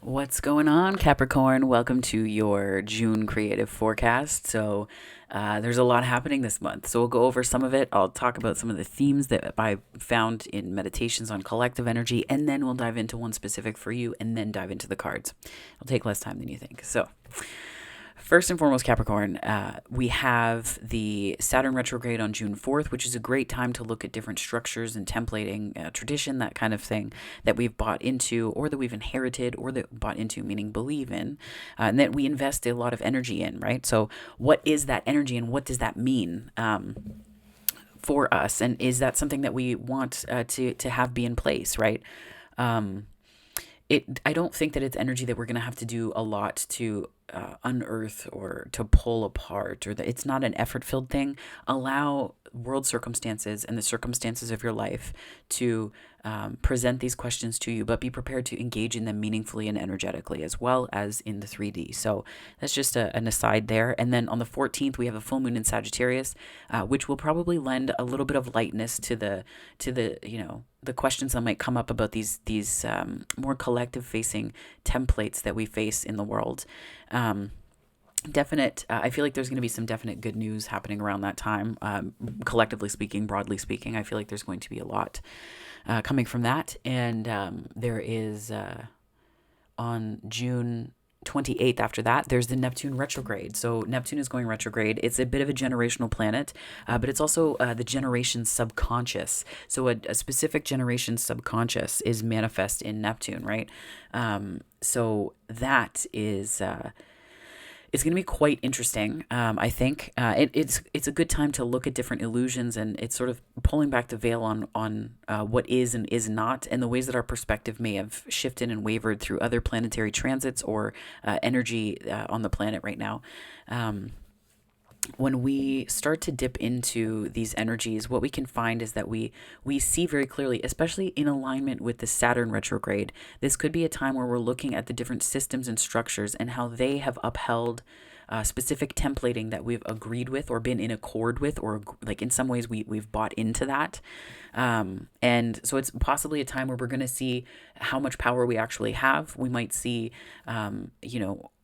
What's going on, Capricorn? Welcome to your June creative forecast. There's a lot happening this month. So, we'll go over some of it. I'll talk about some of the themes that I found in meditations on collective energy, and then we'll dive into one specific for you, and then dive into the cards. It'll take less time than you think. First and foremost, Capricorn, we have the Saturn retrograde on June 4th, which is a great time to look at different structures and templating, tradition, that kind of thing that we've bought into or that we've inherited or that bought into, meaning believe in, and that we invest a lot of energy in, right? So what is that energy and what does that mean? For us, and is that something that we want to have be in place, right? I don't think that it's energy that we're going to have to do a lot to unearth or to pull apart, or that it's not an effort filled thing. Allow world circumstances and the circumstances of your life to present these questions to you, but be prepared to engage in them meaningfully and energetically, as well as in the 3D. So that's just an aside there. And then on the 14th, we have a full moon in Sagittarius, which will probably lend a little bit of lightness to the the questions that might come up about these more collective facing templates that we face in the world. I feel like there's going to be some definite good news happening around that time. Collectively speaking, broadly speaking, I feel like there's going to be a lot coming from that. And there is on June 28th, after that, there's the Neptune retrograde. So Neptune is going retrograde. It's a bit of a generational planet, but it's also the generation subconscious. So a specific generation subconscious is manifest in Neptune, right? So that is it's going to be quite interesting. I think it's a good time to look at different illusions, and it's sort of pulling back the veil on what is and is not, and the ways that our perspective may have shifted and wavered through other planetary transits or energy on the planet right now. When we start to dip into these energies, what we can find is that we see very clearly, especially in alignment with the Saturn retrograde. This could be a time where we're looking at the different systems and structures and how they have upheld specific templating that we've agreed with or been in accord with, or like in some ways we've bought into that. And so it's possibly a time where we're going to see how much power we actually have. We might see,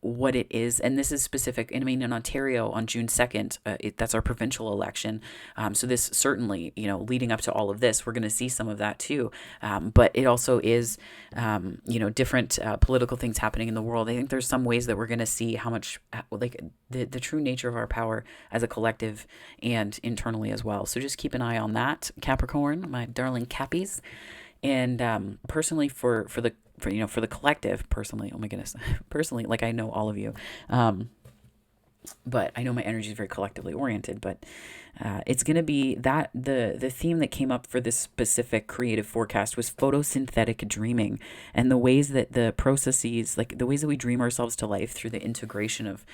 what it is. And this is specific. I mean, in Ontario on June 2nd, that's our provincial election. So this certainly, leading up to all of this, we're going to see some of that too. But it also is, different political things happening in the world. I think there's some ways that we're going to see how much, like the true nature of our power as a collective and internally as well. So just keep an eye on that, Capricorn, my darling Cappies. And personally, for the collective, personally, oh my goodness, personally, like I know all of you, but I know my energy is very collectively oriented. But it's going to be that the theme that came up for this specific creative forecast was photosynthetic dreaming, and the ways that the processes, like the ways that we dream ourselves to life through the integration of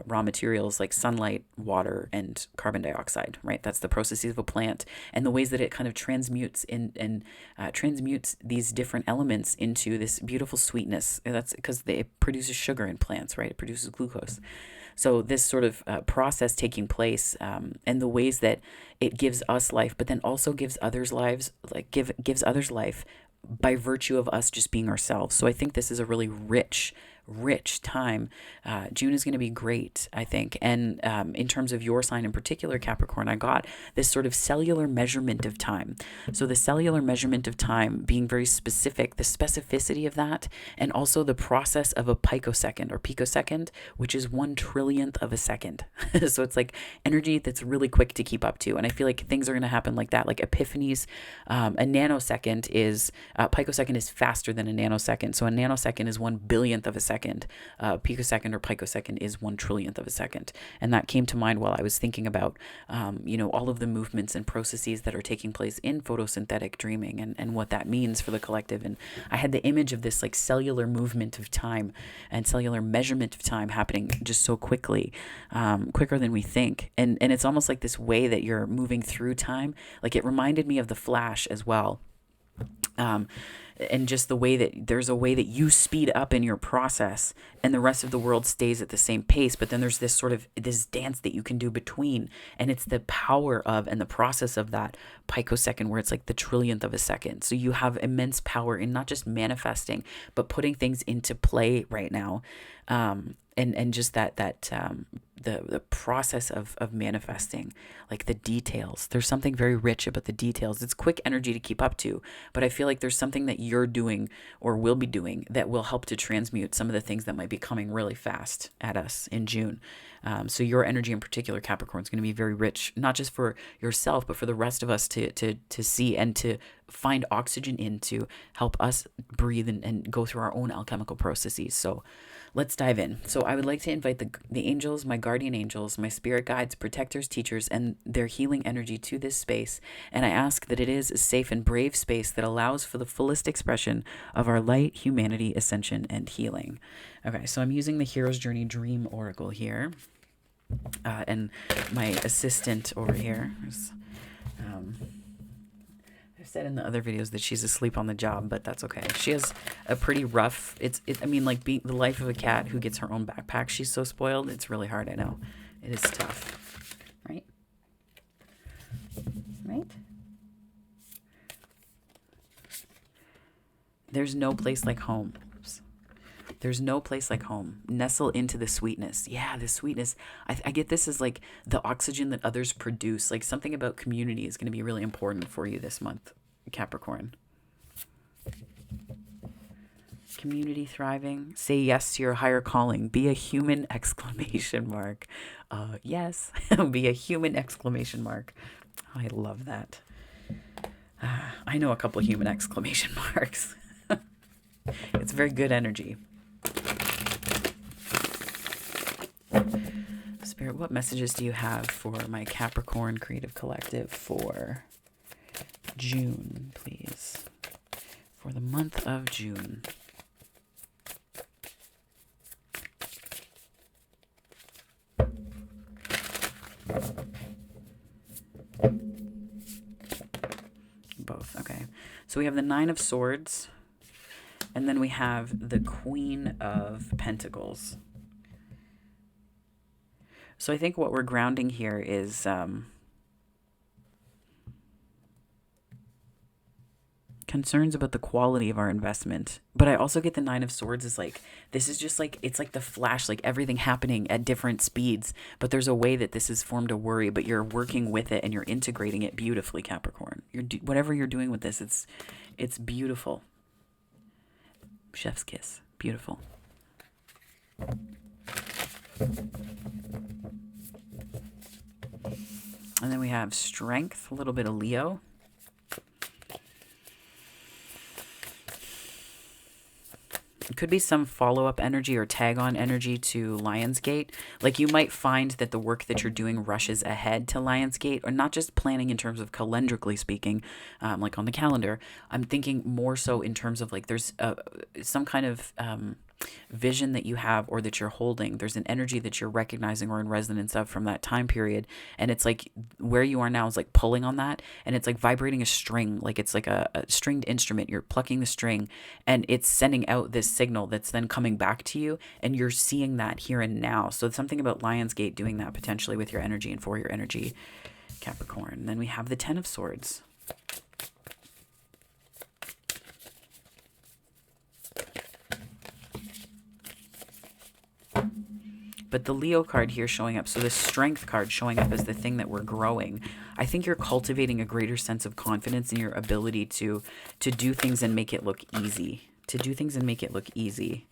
raw materials like sunlight, water, and carbon dioxide, right? That's the processes of a plant, and the ways that it kind of transmutes and transmutes these different elements into this beautiful sweetness. That's because it produces sugar in plants, right? It produces glucose. So this sort of process taking place, and the ways that it gives us life, but then also gives others lives, like gives others life by virtue of us just being ourselves. So I think this is a really rich time. June is going to be great, I think. And in terms of your sign in particular, Capricorn, I got this sort of cellular measurement of time. So the cellular measurement of time being very specific, the specificity of that, and also the process of a picosecond or picosecond, which is 1/1,000,000th of a second. So it's like energy that's really quick to keep up to. And I feel like things are going to happen like that, like epiphanies. A nanosecond is, picosecond is faster than a nanosecond. So a nanosecond is 1/1000,000th of a second. Picosecond or picosecond is 1/1,000,000th of a second. And that came to mind while I was thinking about, all of the movements and processes that are taking place in photosynthetic dreaming, and what that means for the collective. And I had the image of this like cellular movement of time and cellular measurement of time happening just so quickly, quicker than we think. And it's almost like this way that you're moving through time. Like it reminded me of the Flash as well. and just the way that there's a way that you speed up in your process and the rest of the world stays at the same pace. But then there's this sort of this dance that you can do between, and it's the power of and the process of that picosecond where it's like the trillionth of a second. So you have immense power in not just manifesting, but putting things into play right now. And just the process of manifesting, like the details. There's something very rich about the details. It's quick energy to keep up to, but I feel like there's something that you're doing or will be doing that will help to transmute some of the things that might be coming really fast at us in June. So your energy in particular, Capricorn, is going to be very rich, not just for yourself, but for the rest of us to see and to find oxygen in to help us breathe and go through our own alchemical processes. So let's dive in. So I would like to invite the angels, my guardian angels, my spirit guides, protectors, teachers, and their healing energy to this space. And I ask that it is a safe and brave space that allows for the fullest expression of our light, humanity, ascension, and healing. Okay, so I'm using the Hero's Journey Dream Oracle here. And my assistant over here is... I've said in the other videos that she's asleep on the job, but that's okay. She has a pretty rough, I mean, like being the life of a cat who gets her own backpack. She's so spoiled. It's really hard. I know. It is tough. Right? Right? There's no place like home. Oops. There's no place like home. Nestle into the sweetness. Yeah, the sweetness. I get this as like the oxygen that others produce. Like something about community is going to be really important for you this month, Capricorn. Community thriving. Say yes to your higher calling. Be a human exclamation mark. Yes. Be a human exclamation mark. I love that. I know a couple of human exclamation marks. It's very good energy. Spirit, what messages do you have for my Capricorn Creative Collective for June, please? For the month of June. Both, okay. So we have the Nine of Swords, and then we have the Queen of Pentacles. So I think what we're grounding here is concerns about the quality of our investment. But I also get the Nine of Swords is like, this is just like, it's like the flash, like everything happening at different speeds. But there's a way that this has formed a worry, but you're working with it and you're integrating it beautifully, Capricorn. Whatever you're doing with this, it's beautiful. Chef's kiss. Beautiful. And then we have strength, a little bit of Leo. It could be some follow-up energy or tag-on energy to Lionsgate. Like you might find that the work that you're doing rushes ahead to Lionsgate, or not just planning in terms of calendrically speaking, like on the calendar. I'm thinking more so in terms of like there's some kind of vision that you have or that you're holding. There's an energy that you're recognizing or in resonance of from that time period, and it's like where you are now is like pulling on that, and it's like vibrating a string, like it's like a stringed instrument. You're plucking the string and it's sending out this signal that's then coming back to you, and you're seeing that here and now. So it's something about Lionsgate doing that potentially with your energy and for your energy, Capricorn. And then we have the Ten of Swords. But the Leo card here showing up, so the Strength card showing up as the thing that we're growing. I think you're cultivating a greater sense of confidence in your ability to do things and make it look easy. To do things and make it look easy.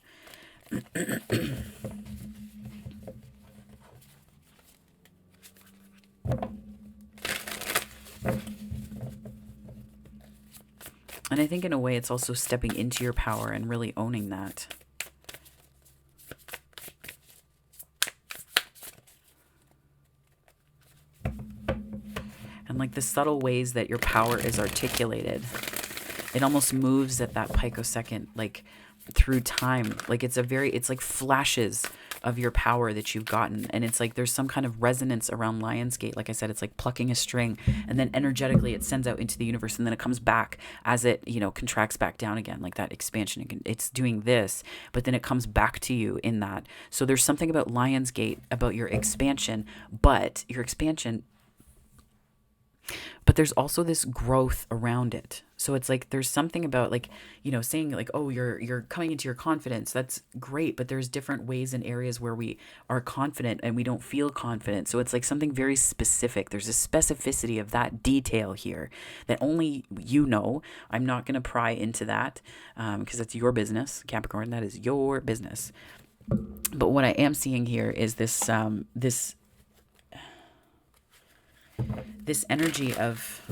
And I think in a way it's also stepping into your power and really owning that. And like the subtle ways that your power is articulated, it almost moves at that picosecond, like through time. Like it's like flashes of your power that you've gotten. And it's like there's some kind of resonance around Lionsgate. Like I said, it's like plucking a string, and then energetically it sends out into the universe, and then it comes back as it, contracts back down again, like that expansion. It's doing this, but then it comes back to you in that. So there's something about Lionsgate, about your expansion, but there's also this growth around it. So it's like there's something about like, saying like, oh, you're coming into your confidence. That's great, but there's different ways and areas where we are confident and we don't feel confident. So it's like something very specific. There's a specificity of that detail here that only I'm not going to pry into that because it's your business, Capricorn. That is your business. But what I am seeing here is this energy of,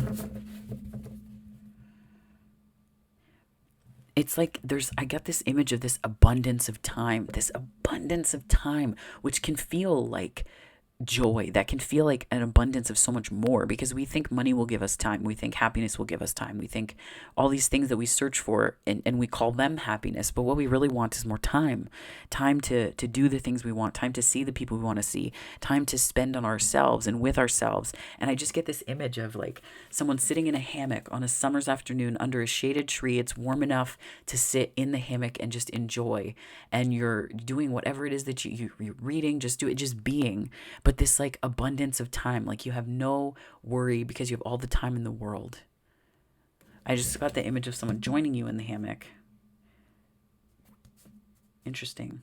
it's like I got this image of this abundance of time, which can feel like joy, that can feel like an abundance of so much more, because we think money will give us time, we think happiness will give us time, we think all these things that we search for, and we call them happiness, but what we really want is more time to do the things we want, time to see the people we want to see, time to spend on ourselves and with ourselves. And I just get this image of like someone sitting in a hammock on a summer's afternoon under a shaded tree. It's warm enough to sit in the hammock and just enjoy, and you're doing whatever it is that you're reading, just do it, just being. But this like abundance of time, like you have no worry because you have all the time in the world. I just got the image of someone joining you in the hammock. Interesting.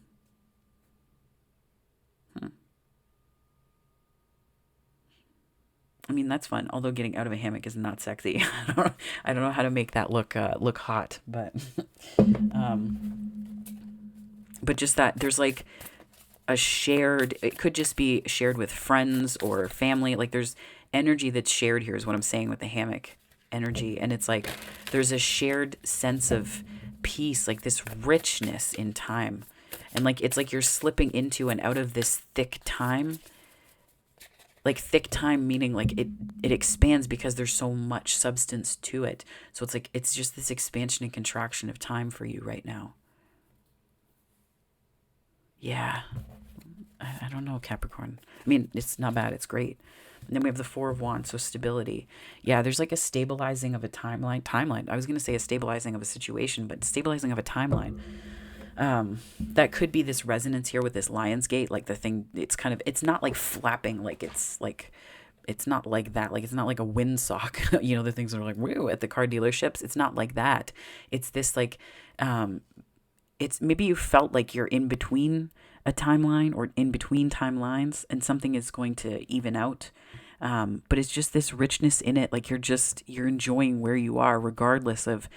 I mean, that's fun. Although getting out of a hammock is not sexy. I don't know how to make that look hot, but but just that there's like a shared, it could just be shared with friends or family. Like there's energy that's shared here is what I'm saying with the hammock energy. And it's like there's a shared sense of peace, like this richness in time. And like it's like you're slipping into and out of this thick time. Like thick time meaning like it expands because there's so much substance to it. So it's like it's just this expansion and contraction of time for you right now. Yeah. I don't know, Capricorn. I mean, it's not bad. It's great. And then we have the Four of Wands, so stability. Yeah, there's like a stabilizing of a timeline. I was going to say a stabilizing of a situation, but stabilizing of a timeline. That could be this resonance here with this Lionsgate, like the thing, it's not like flapping, it's not like that. Like, it's not like a windsock, the things that are like, woo, at the car dealerships. It's not like that. It's this like, it's maybe you felt like you're in between a timeline or in between timelines and something is going to even out. But it's just this richness in it. Like you're enjoying where you are regardless of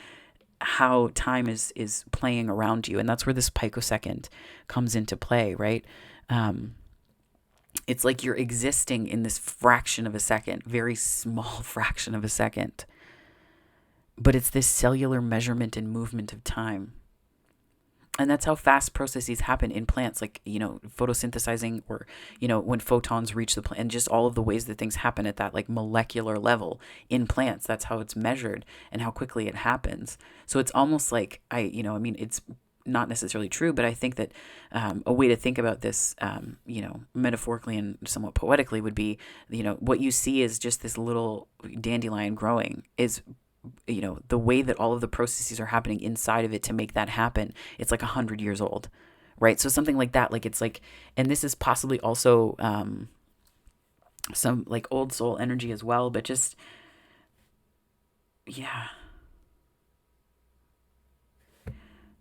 how time is playing around you. And that's where this picosecond comes into play, right? It's like you're existing in this fraction of a second, very small fraction of a second. But it's this cellular measurement and movement of time. And that's how fast processes happen in plants, like, photosynthesizing, or, when photons reach the plant, and just all of the ways that things happen at that like molecular level in plants. That's how it's measured and how quickly it happens. So it's almost like it's not necessarily true, but I think that a way to think about this, metaphorically and somewhat poetically would be, what you see is just this little dandelion growing is, the way that all of the processes are happening inside of it to make that happen, it's like 100 years old, right? So something like that, like it's like, and this is possibly also some like old soul energy as well, but just, yeah.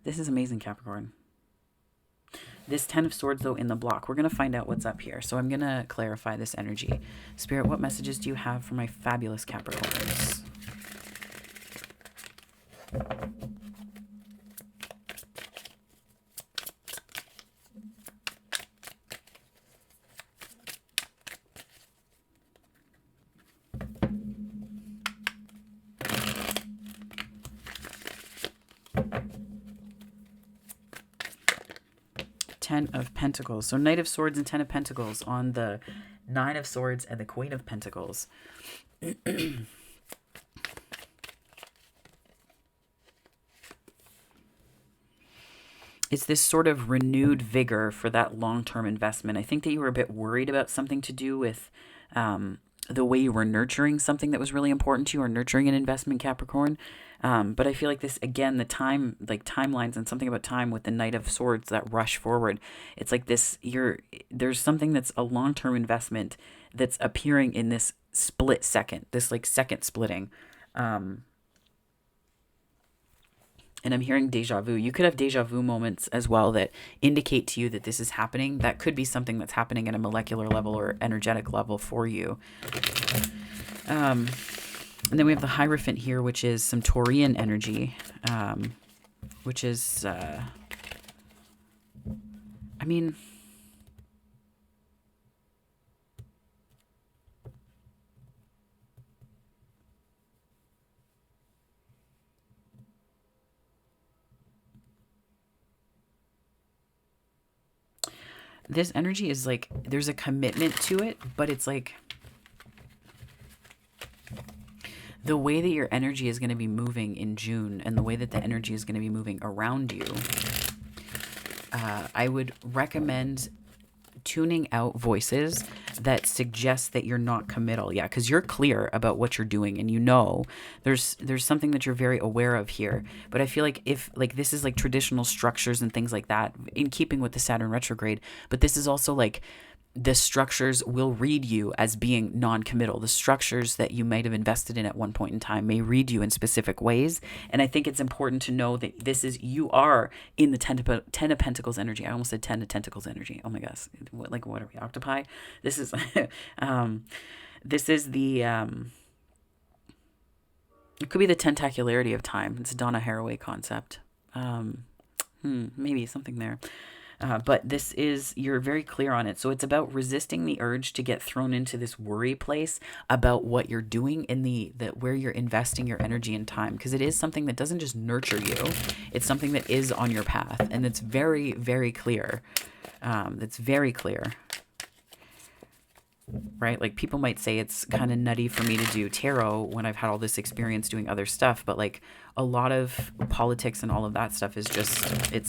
This is amazing, Capricorn. This 10 of Swords, though, in the block, we're going to find out what's up here. So I'm going to clarify this energy. Spirit, what messages do you have for my fabulous Capricorns? Ten of Pentacles. So Knight of Swords and Ten of Pentacles on the Nine of Swords and the Queen of Pentacles. it's this sort of renewed vigor for that long-term investment. I think that you were a bit worried about something to do with the way you were nurturing something that was really important to you, or nurturing an investment, Capricorn. But I feel like this, again, the time, like timelines and something about time with the Knight of Swords that rush forward. It's like this, there's something that's a long-term investment that's appearing in this split second, this like second splitting. And I'm hearing deja vu. You could have deja vu moments as well that indicate to you that this is happening. That could be something that's happening at a molecular level or energetic level for you. And then we have the Hierophant here, which is some Taurian energy, which is, I mean, this energy is like, there's a commitment to it, but it's like the way that your energy is going to be moving in June and the way that the energy is going to be moving around you. I would recommend tuning out voices that suggest that you're not committal. Yeah, because you're clear about what you're doing, and you know there's something that you're very aware of here. But I feel like if like this is like traditional structures and things like that in keeping with the Saturn retrograde, but this is also like the structures will read you as being non-committal. The structures that you might have invested in at one point in time may read you in specific ways. And I think it's important to know that this is, you are in the 10 of Pentacles energy. I almost said 10 of Tentacles energy. Oh my gosh. What are we, octopi? This is, this is the, it could be the tentacularity of time. It's a Donna Haraway concept. Maybe something there. But this is, you're very clear on it. So it's about resisting the urge to get thrown into this worry place about what you're doing in the where you're investing your energy and time. Because it is something that doesn't just nurture you. It's something that is on your path. And it's very, very clear. It's very clear. Right? Like people might say it's kind of nutty for me to do tarot when I've had all this experience doing other stuff. But like a lot of politics and all of that stuff is just, it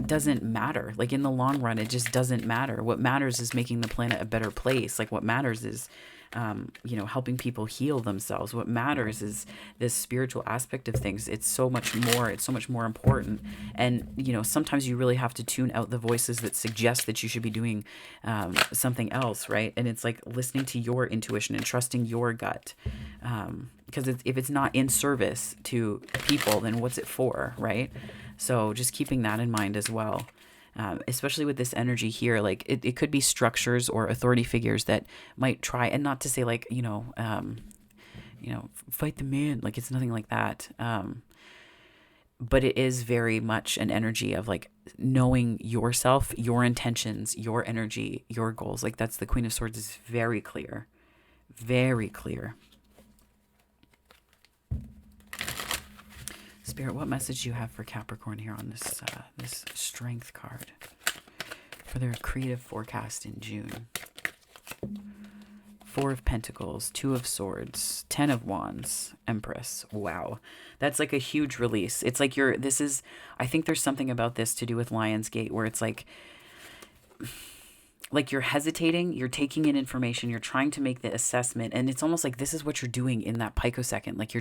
doesn't matter. Like in the long run, it just doesn't matter. What matters is making the planet a better place. Like what matters is, helping people heal themselves. What matters is this spiritual aspect of things. It's so much more important. And, sometimes you really have to tune out the voices that suggest that you should be doing something else, right? And it's like listening to your intuition and trusting your gut. Because if it's not in service to people, then what's it for, right? So just keeping that in mind as well. Especially with this energy here, like it could be structures or authority figures that might try, and not to say like, fight the man, like it's nothing like that. But it is very much an energy of like knowing yourself, your intentions, your energy, your goals. Like that's the Queen of Swords is very clear, very clear. Spirit, what message do you have for Capricorn here on this this Strength card for their creative forecast in June? 4 of Pentacles, 2 of Swords, 10 of Wands, Empress. Wow. That's like a huge release. It's like I think there's something about this to do with Lionsgate where it's like you're hesitating, you're taking in information, you're trying to make the assessment, and it's almost like this is what you're doing in that picosecond. Like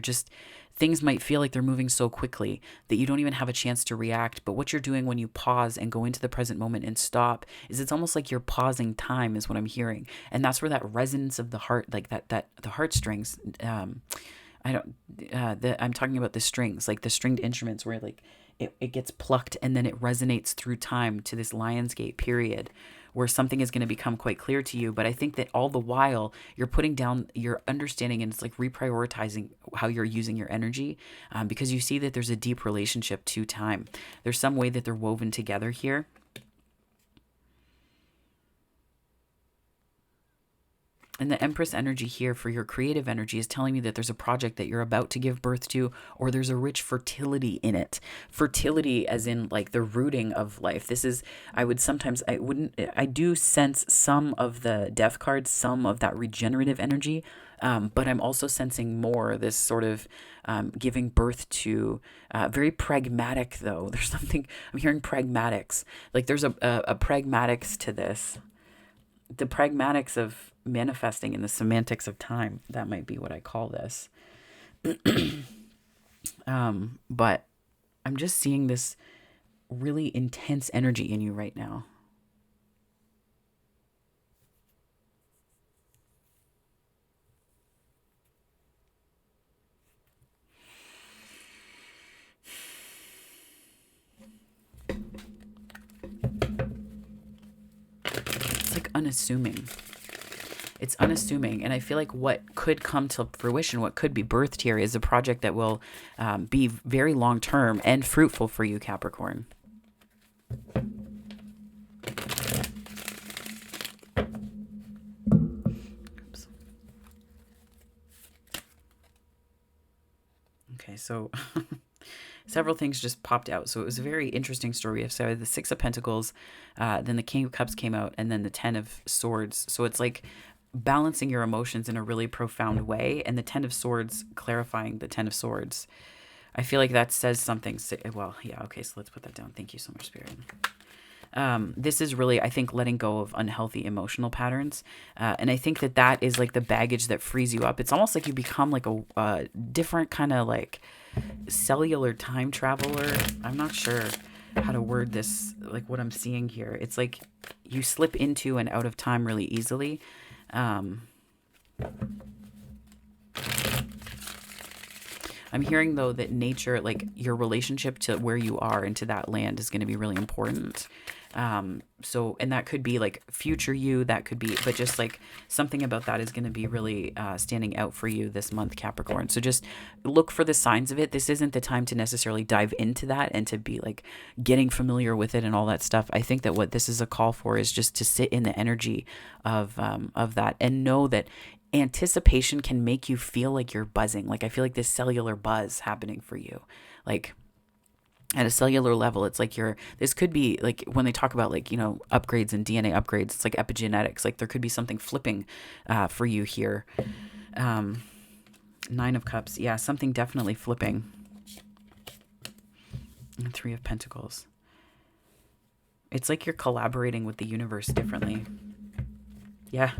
things might feel like they're moving so quickly that you don't even have a chance to react. But what you're doing when you pause and go into the present moment and stop is it's almost like you're pausing time is what I'm hearing. And that's where that resonance of the heart, like that the heartstrings, I'm talking about the strings, like the stringed instruments where like it gets plucked and then it resonates through time to this Lionsgate period where something is going to become quite clear to you. But I think that all the while you're putting down your understanding and it's like reprioritizing how you're using your energy because you see that there's a deep relationship to time. There's some way that they're woven together here. And the Empress energy here for your creative energy is telling me that there's a project that you're about to give birth to, or there's a rich fertility in it. Fertility as in like the rooting of life. This is, I do sense some of the death cards, some of that regenerative energy. But I'm also sensing more this sort of giving birth to very pragmatic, though. There's something, I'm hearing pragmatics. Like there's a pragmatics to this. The pragmatics of manifesting in the semantics of time. That might be what I call this. But I'm just seeing this really intense energy in you right now. It's like unassuming. It's unassuming. And I feel like what could come to fruition, what could be birthed here is a project that will be very long term and fruitful for you, Capricorn. Oops. Okay, so several things just popped out. So it was a very interesting story. So the Six of Pentacles, then the King of Cups came out, and then the Ten of Swords. So it's like balancing your emotions in a really profound way, and the Ten of Swords clarifying the Ten of Swords. I feel like that says something. Well, yeah, okay, so let's put that down. Thank you so much, Spirit. This is really, I think, letting go of unhealthy emotional patterns. And I think that that is like the baggage that frees you up. It's almost like you become like a different kind of like cellular time traveler. I'm not sure how to word this, like what I'm seeing here. It's like you slip into and out of time really easily. I'm hearing, though, that nature, like your relationship to where you are and to that land is going to be really important. So, and that could be like future you, that could be, but just like something about that is going to be really standing out for you this month, Capricorn. So just look for the signs of it. This isn't the time to necessarily dive into that and to be like getting familiar with it and all that stuff. I think that what this is a call for is just to sit in the energy of that and know that anticipation can make you feel like you're buzzing. Like I feel like this cellular buzz happening for you. Like at a cellular level, it's like this could be like when they talk about like, upgrades and DNA upgrades, it's like epigenetics. Like there could be something flipping for you here. Nine of Cups. Yeah, something definitely flipping. And Three of Pentacles. It's like you're collaborating with the universe differently. Yeah.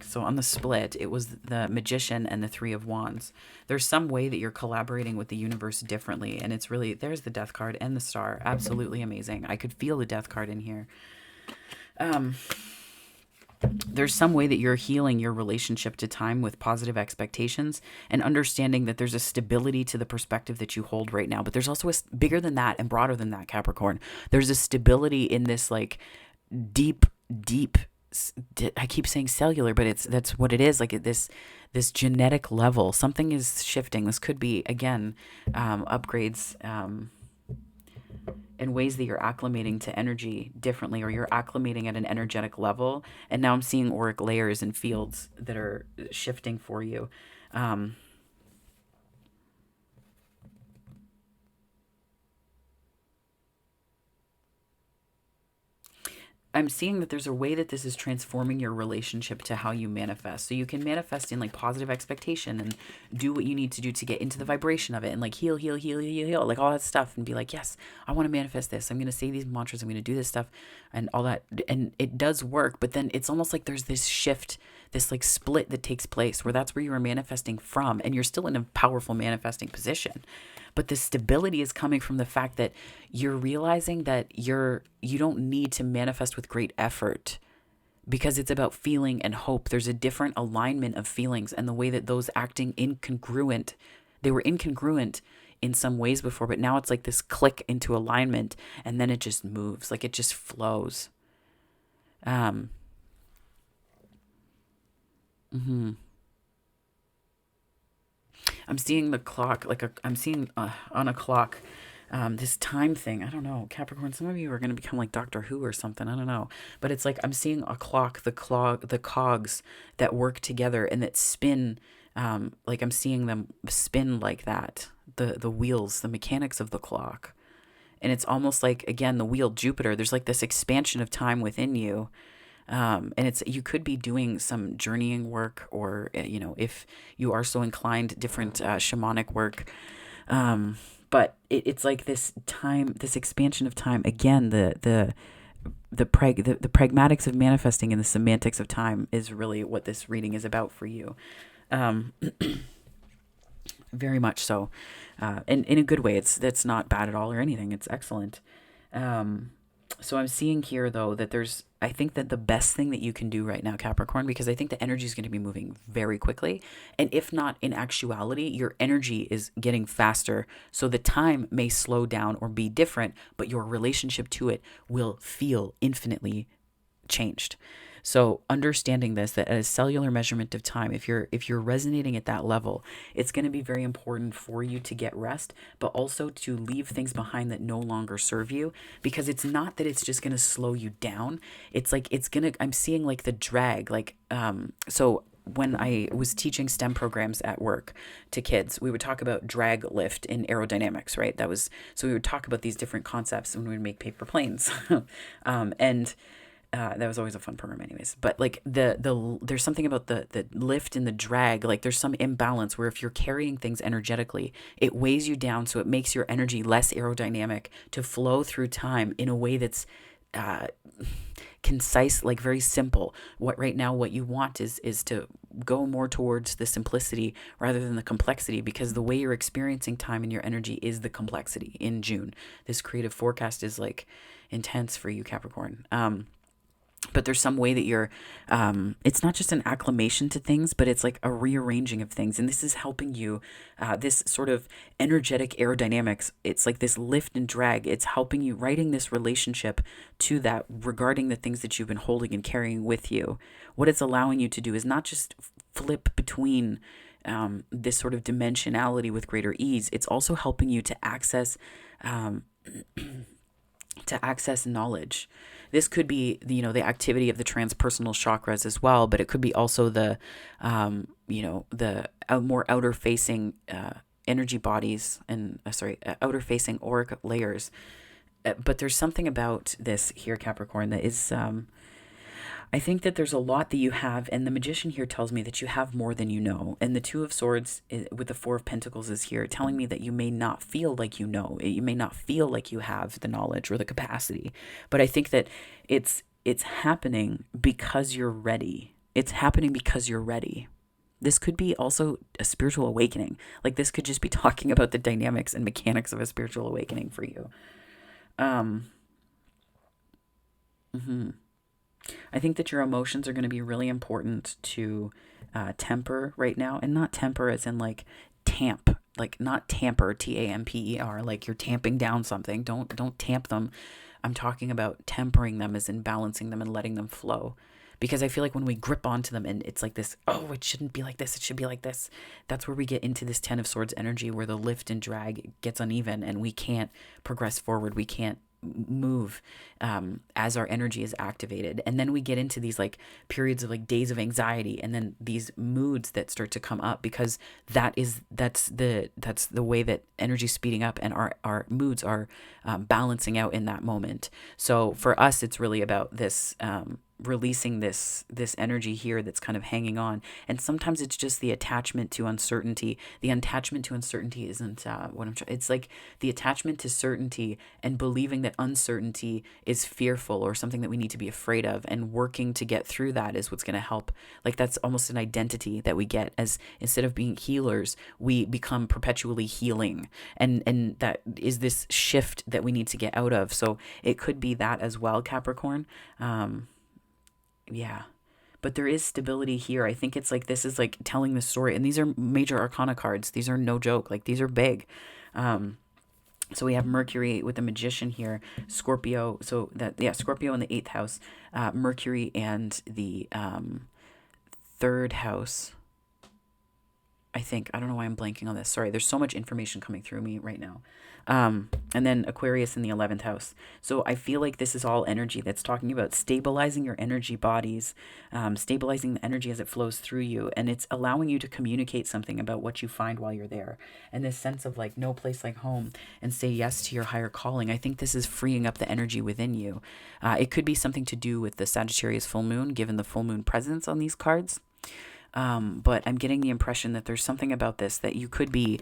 So on the split, it was the Magician and the Three of Wands. There's some way that you're collaborating with the universe differently. And it's really, there's the Death card and the Star. Absolutely amazing. I could feel the Death card in here. There's some way that you're healing your relationship to time with positive expectations and understanding that there's a stability to the perspective that you hold right now. But there's also bigger than that and broader than that, Capricorn. There's a stability in this like deep, I keep saying cellular, but that's what it is. Like this genetic level, something is shifting. This could be, again, upgrades in ways that you're acclimating to energy differently, or you're acclimating at an energetic level. And now I'm seeing auric layers and fields that are shifting for you. I'm seeing that there's a way that this is transforming your relationship to how you manifest. So you can manifest in like positive expectation and do what you need to do to get into the vibration of it and like heal, like all that stuff and be like, yes, I want to manifest this. I'm going to say these mantras. I'm going to do this stuff and all that. And it does work. But then it's almost like there's this shift, this like split that takes place where that's where you were manifesting from. And you're still in a powerful manifesting position. But the stability is coming from the fact that you're realizing that you don't need to manifest with great effort because it's about feeling and hope. There's a different alignment of feelings and the way that those acting incongruent, they were incongruent in some ways before, but now it's like this click into alignment and then it just moves, like it just flows. I'm seeing the clock, I'm seeing on a clock, this time thing. I don't know, Capricorn. Some of you are going to become like Doctor Who or something. I don't know, but it's like I'm seeing a clock, the cogs that work together and that spin. Like I'm seeing them spin like that. The wheels, the mechanics of the clock, and it's almost like again the wheel Jupiter. There's like this expansion of time within you. And it's you could be doing some journeying work, or if you are so inclined, different shamanic work. But it's like this time, this expansion of time. Again, the pragmatics of manifesting and the semantics of time is really what this reading is about for you. Um, Very much so, and in a good way. That's not bad at all or anything. It's excellent. Um, so I'm seeing here though that I think that the best thing that you can do right now, Capricorn, because I think the energy is going to be moving very quickly. And if not in actuality, your energy is getting faster. So the time may slow down or be different, but your relationship to it will feel infinitely changed. So understanding this, that at a cellular measurement of time, if you're resonating at that level, it's going to be very important for you to get rest, but also to leave things behind that no longer serve you, because it's not that it's just going to slow you down. It's like I'm seeing like the drag, like so when I was teaching STEM programs at work to kids, we would talk about drag lift in aerodynamics, right? So we would talk about these different concepts when we would make paper planes. And that was always a fun program anyways. But like there's something about the lift and the drag, like there's some imbalance where if you're carrying things energetically, it weighs you down, so it makes your energy less aerodynamic to flow through time in a way that's uh, concise, like very simple. What you want is to go more towards the simplicity rather than the complexity, because the way you're experiencing time and your energy is the complexity in June. This creative forecast is like intense for you, Capricorn. But there's some way that it's not just an acclimation to things, but it's like a rearranging of things. And this is helping you, this sort of energetic aerodynamics. It's like this lift and drag. It's helping you writing this relationship to that regarding the things that you've been holding and carrying with you. What it's allowing you to do is not just flip between this sort of dimensionality with greater ease. It's also helping you to access knowledge. This could be the activity of the transpersonal chakras as well, but it could be also the more outer facing energy bodies and outer facing auric layers. But there's something about this here, Capricorn, that is I think that there's a lot that you have, and the Magician here tells me that you have more than you know. And the Two of Swords with the Four of Pentacles is here, telling me that you may not feel like you know. You may not feel like you have the knowledge or the capacity. But I think that it's happening because you're ready. It's happening because you're ready. This could be also a spiritual awakening. Like this could just be talking about the dynamics and mechanics of a spiritual awakening for you. Um, mhm. I think that your emotions are going to be really important to temper right now, and not temper as in like tamp, like not tamper, TAMPER, like you're tamping down something. Don't tamp them. I'm talking about tempering them as in balancing them and letting them flow. Because I feel like when we grip onto them and it's like this, oh, it shouldn't be like this, it should be like this. That's where we get into this Ten of Swords energy where the lift and drag gets uneven and we can't progress forward. We can't move as our energy is activated, and then we get into these like periods of like days of anxiety, and then these moods that start to come up because that's the way that energy is speeding up and our moods are balancing out in that moment. So for us it's really about this releasing this energy here that's kind of hanging on, and sometimes it's just the attachment to uncertainty. The attachment to uncertainty isn't what I'm trying. It's like the attachment to certainty and believing that uncertainty is fearful or something that we need to be afraid of, and working to get through that is what's going to help. Like that's almost an identity that we get, as instead of being healers we become perpetually healing, and that is this shift that we need to get out of. So it could be that as well, Capricorn. Yeah. But there is stability here. I think it's like this is like telling the story. And these are major arcana cards. These are no joke. Like these are big. So we have Mercury with the Magician here, Scorpio. So Scorpio in the 8th house, Mercury and the 3rd house. I think. I don't know why I'm blanking on this. Sorry, there's so much information coming through me right now. And then Aquarius in the 11th house. So I feel like this is all energy that's talking about stabilizing your energy bodies, stabilizing the energy as it flows through you. And it's allowing you to communicate something about what you find while you're there. And this sense of like no place like home, and say yes to your higher calling. I think this is freeing up the energy within you. It could be something to do with the Sagittarius full moon, given the full moon presence on these cards. But I'm getting the impression that there's something about this that you could be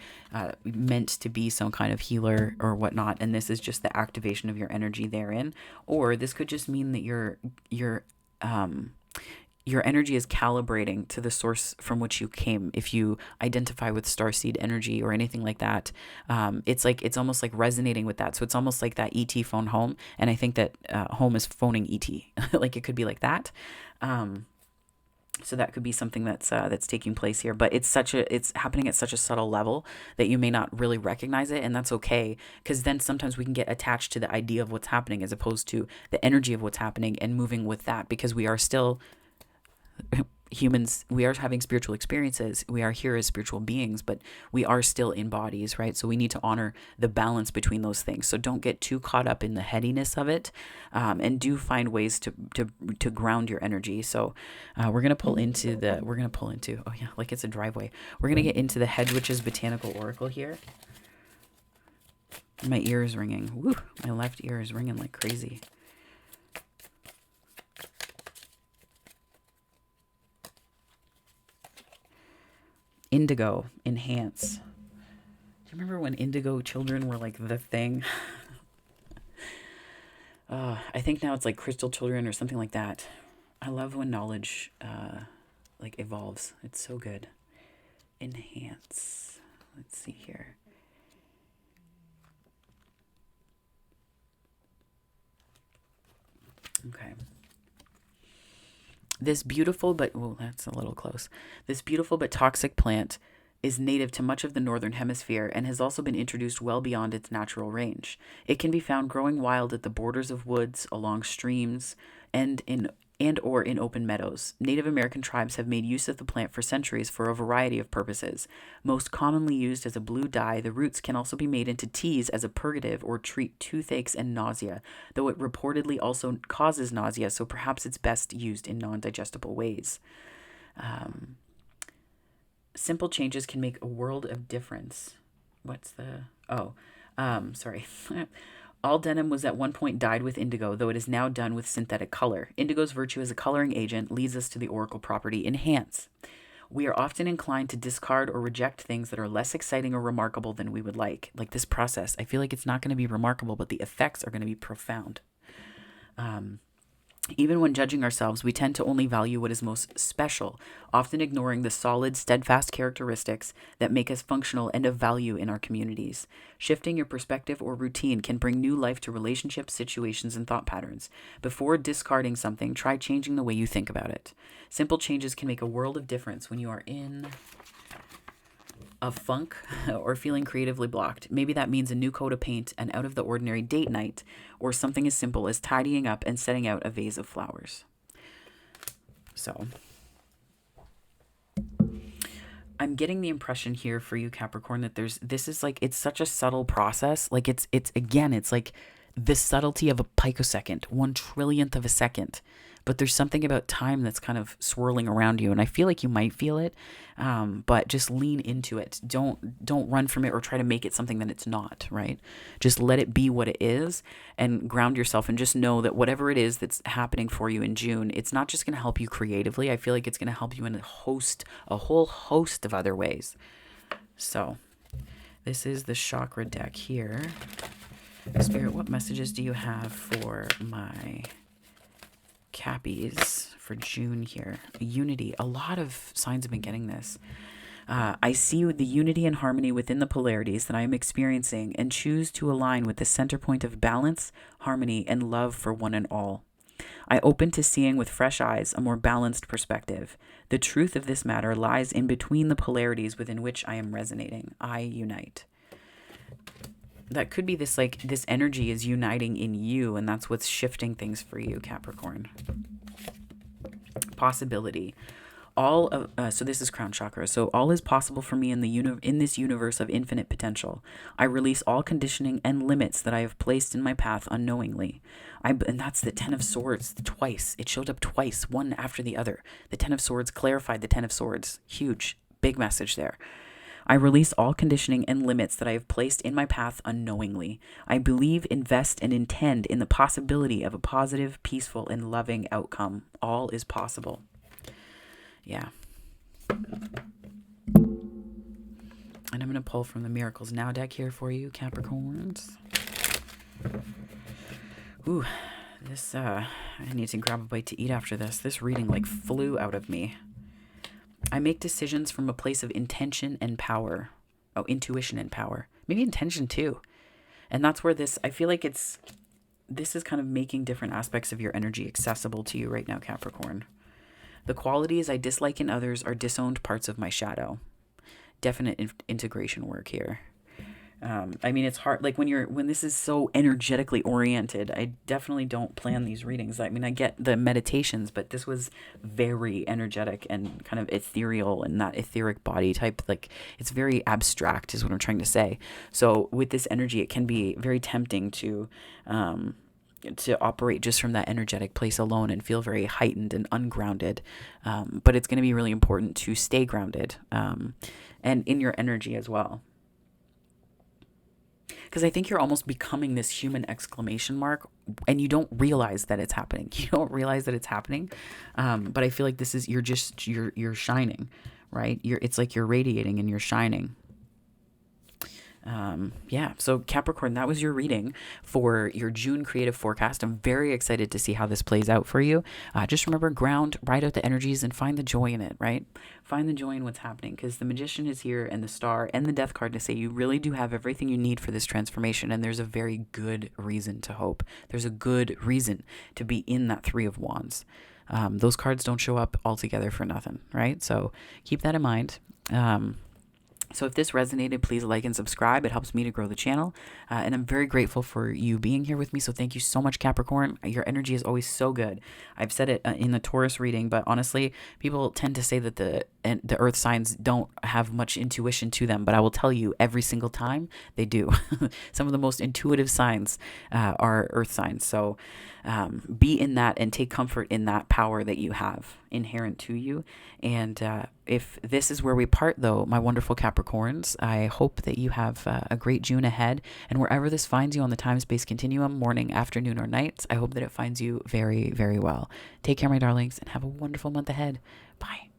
meant to be some kind of healer or whatnot, and this is just the activation of your energy therein. Or this could just mean that your energy is calibrating to the source from which you came. If you identify with starseed energy or anything like that, it's almost like resonating with that. So it's almost like that ET phone home, and I think that home is phoning ET. Like it could be like that. So that could be something that's taking place here, but it's happening at such a subtle level that you may not really recognize it, and that's okay, because then sometimes we can get attached to the idea of what's happening as opposed to the energy of what's happening and moving with that, because we are still humans. We are having spiritual experiences. We are here as spiritual beings, but we are still in bodies, right? So we need to honor the balance between those things. So don't get too caught up in the headiness of it, and do find ways to ground your energy. So we're gonna pull into oh yeah, like it's a driveway. We're gonna get into the Hedge Witch's Botanical Oracle here. My ear is ringing. Woo! My left ear is ringing like crazy. Indigo, enhance. Do you remember when indigo children were like the thing? I think now it's like crystal children or something like that. I love when knowledge like evolves. It's so good. Enhance. Let's see here. Okay. This beautiful but, well, that's a little close. This beautiful but toxic plant is native to much of the northern hemisphere and has also been introduced well beyond its natural range. It can be found growing wild at the borders of woods, along streams, and or in open meadows. Native American tribes have made use of the plant for centuries for a variety of purposes. Most commonly used as a blue dye, the roots can also be made into teas as a purgative or treat toothaches and nausea, though it reportedly also causes nausea, so perhaps it's best used in non-digestible ways. Simple changes can make a world of difference. Sorry. All denim was at one point dyed with indigo, though it is now done with synthetic color. Indigo's virtue as a coloring agent leads us to the oracle property enhance. We are often inclined to discard or reject things that are less exciting or remarkable than we would like. Like this process, I feel like it's not going to be remarkable, but the effects are going to be profound. Even when judging ourselves, we tend to only value what is most special, often ignoring the solid, steadfast characteristics that make us functional and of value in our communities. Shifting your perspective or routine can bring new life to relationships, situations, and thought patterns. Before discarding something, try changing the way you think about it. Simple changes can make a world of difference when you are in a funk or feeling creatively blocked. Maybe that means a new coat of paint, an out of the ordinary date night, or something as simple as tidying up and setting out a vase of flowers. So I'm getting the impression here for you, Capricorn, that it's such a subtle process. Like it's like the subtlety of a picosecond, 1/trillionth of a second. But there's something about time that's kind of swirling around you, and I feel like you might feel it, but just lean into it. Don't run from it or try to make it something that it's not, right? Just let it be what it is and ground yourself, and just know that whatever it is that's happening for you in June, it's not just going to help you creatively. I feel like it's going to help you in a whole host of other ways. So this is the chakra deck here. Spirit, what messages do you have for my Cappies for June here? Unity. A lot of signs have been getting this. I see the unity and harmony within the polarities that I am experiencing and choose to align with the center point of balance, harmony, and love for one and all. I open to seeing with fresh eyes a more balanced perspective. The truth of this matter lies in between the polarities within which I am resonating. I unite. That could be this energy is uniting in you, and that's what's shifting things for you, Capricorn. Possibility. So this is crown chakra. So all is possible for me in in this universe of infinite potential. I release all conditioning and limits that I have placed in my path unknowingly. And that's the Ten of Swords twice. It showed up twice, one after the other. The Ten of Swords clarified the Ten of Swords. Huge, big message there. I release all conditioning and limits that I have placed in my path unknowingly. I believe, invest, and intend in the possibility of a positive, peaceful, and loving outcome. All is possible. Yeah. And I'm going to pull from the Miracles Now deck here for you, Capricorns. Ooh, this, I need to grab a bite to eat after this. This reading like flew out of me. I make decisions from a place of intention and power. Oh, intuition and power. Maybe intention too. And that's where I feel like this is kind of making different aspects of your energy accessible to you right now, Capricorn. The qualities I dislike in others are disowned parts of my shadow. Definite integration work here. I mean, it's hard. Like when this is so energetically oriented, I definitely don't plan these readings. I mean, I get the meditations, but this was very energetic and kind of ethereal and that etheric body type. Like it's very abstract is what I'm trying to say. So with this energy, it can be very tempting to operate just from that energetic place alone and feel very heightened and ungrounded. But it's going to be really important to stay grounded and in your energy as well. Because I think you're almost becoming this human exclamation mark and you don't realize that it's happening. You don't realize that it's happening. But I feel like you're shining, right? It's like you're radiating and you're shining. Yeah, so Capricorn, that was your reading for your June creative forecast. I'm very excited to see how this plays out for you. Just remember, ground, ride out the energies, and find the joy in it, right? Find the joy in what's happening, because the Magician is here and the Star and the Death card to say you really do have everything you need for this transformation, and there's a very good reason to hope. There's a good reason to be in that Three of Wands. Those cards don't show up altogether for nothing, right? So keep that in mind. So if this resonated, please like and subscribe. It helps me to grow the channel. And I'm very grateful for you being here with me. So thank you so much, Capricorn. Your energy is always so good. I've said it in the Taurus reading, but honestly, people tend to say that the earth signs don't have much intuition to them. But I will tell you, every single time they do. Some of the most intuitive signs are earth signs. So be in that and take comfort in that power that you have inherent to you. And if this is where we part, though, my wonderful Capricorns, I hope that you have a great June ahead. And wherever this finds you on the time-space continuum, morning, afternoon, or nights, I hope that it finds you very, very well. Take care, my darlings, and have a wonderful month ahead. Bye.